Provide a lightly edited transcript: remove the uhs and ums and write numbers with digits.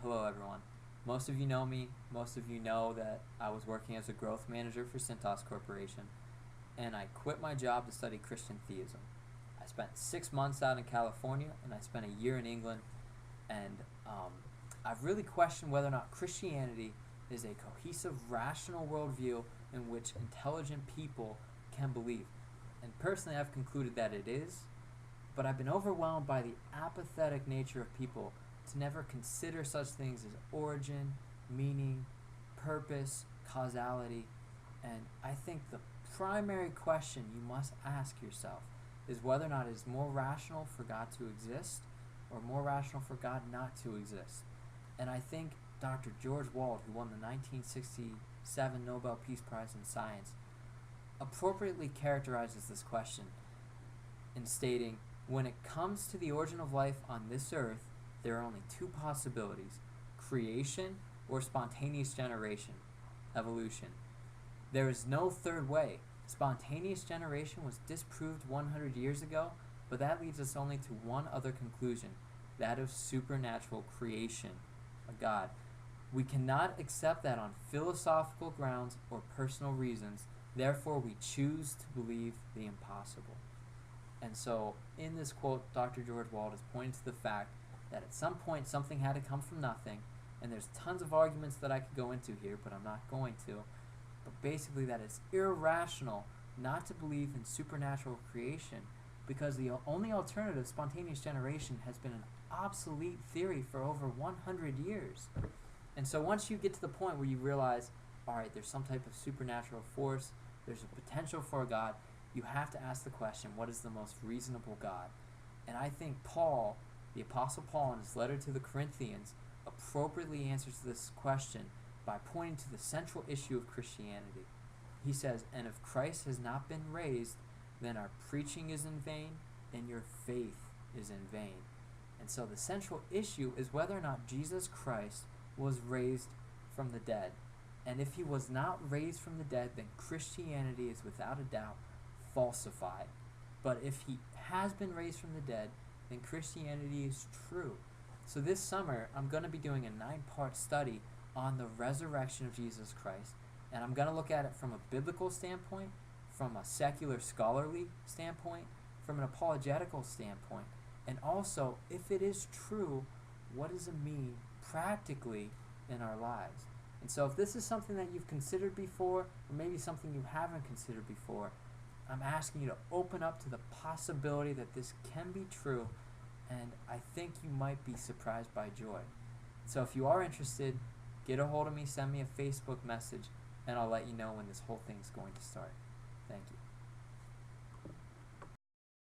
Hello everyone. Most of you know me. Most of you know that I was working as a growth manager for Cintas Corporation, and I quit my job to study Christian theism. I spent 6 months out in California, and I spent a year in England, and I've really questioned whether or not Christianity is a cohesive, rational worldview in which intelligent people can believe. And personally, I've concluded that it is, but I've been overwhelmed by the apathetic nature of people to never consider such things as origin, meaning, purpose, causality, and I think the primary question you must ask yourself is whether or not it is more rational for God to exist or more rational for God not to exist. And I think Dr. George Wald, who won the 1967 Nobel Peace Prize in Science, appropriately characterizes this question in stating, when it comes to the origin of life on this earth, there are only two possibilities: creation or spontaneous generation, evolution. There is no third way. Spontaneous generation was disproved 100 years ago, but that leads us only to one other conclusion, that of supernatural creation, a God. We cannot accept that on philosophical grounds or personal reasons, therefore we choose to believe the impossible. And so, in this quote, Dr. George Wald is pointing to the fact that at some point something had to come from nothing, and there's tons of arguments that I could go into here, but I'm not going to. But basically that it's irrational not to believe in supernatural creation, because the only alternative, spontaneous generation, has been an obsolete theory for over 100 years. And so once you get to the point where you realize, alright, there's some type of supernatural force, there's a potential for a God, you have to ask the question, what is the most reasonable God? And I think Paul, the Apostle Paul, in his letter to the Corinthians, appropriately answers this question by pointing to the central issue of Christianity. He says, and if Christ has not been raised, then our preaching is in vain, and your faith is in vain. And so the central issue is whether or not Jesus Christ was raised from the dead. And if he was not raised from the dead, then Christianity is without a doubt falsified. But if he has been raised from the dead, then Christianity is true. So this summer, I'm going to be doing a 9-part study on the resurrection of Jesus Christ. And I'm going to look at it from a biblical standpoint, from a secular scholarly standpoint, from an apologetical standpoint, and also, if it is true, what does it mean practically in our lives? And so if this is something that you've considered before, or maybe something you haven't considered before, I'm asking you to open up to the possibility that this can be true, and I think you might be surprised by joy. So if you are interested, get a hold of me, send me a Facebook message, and I'll let you know when this whole thing's going to start.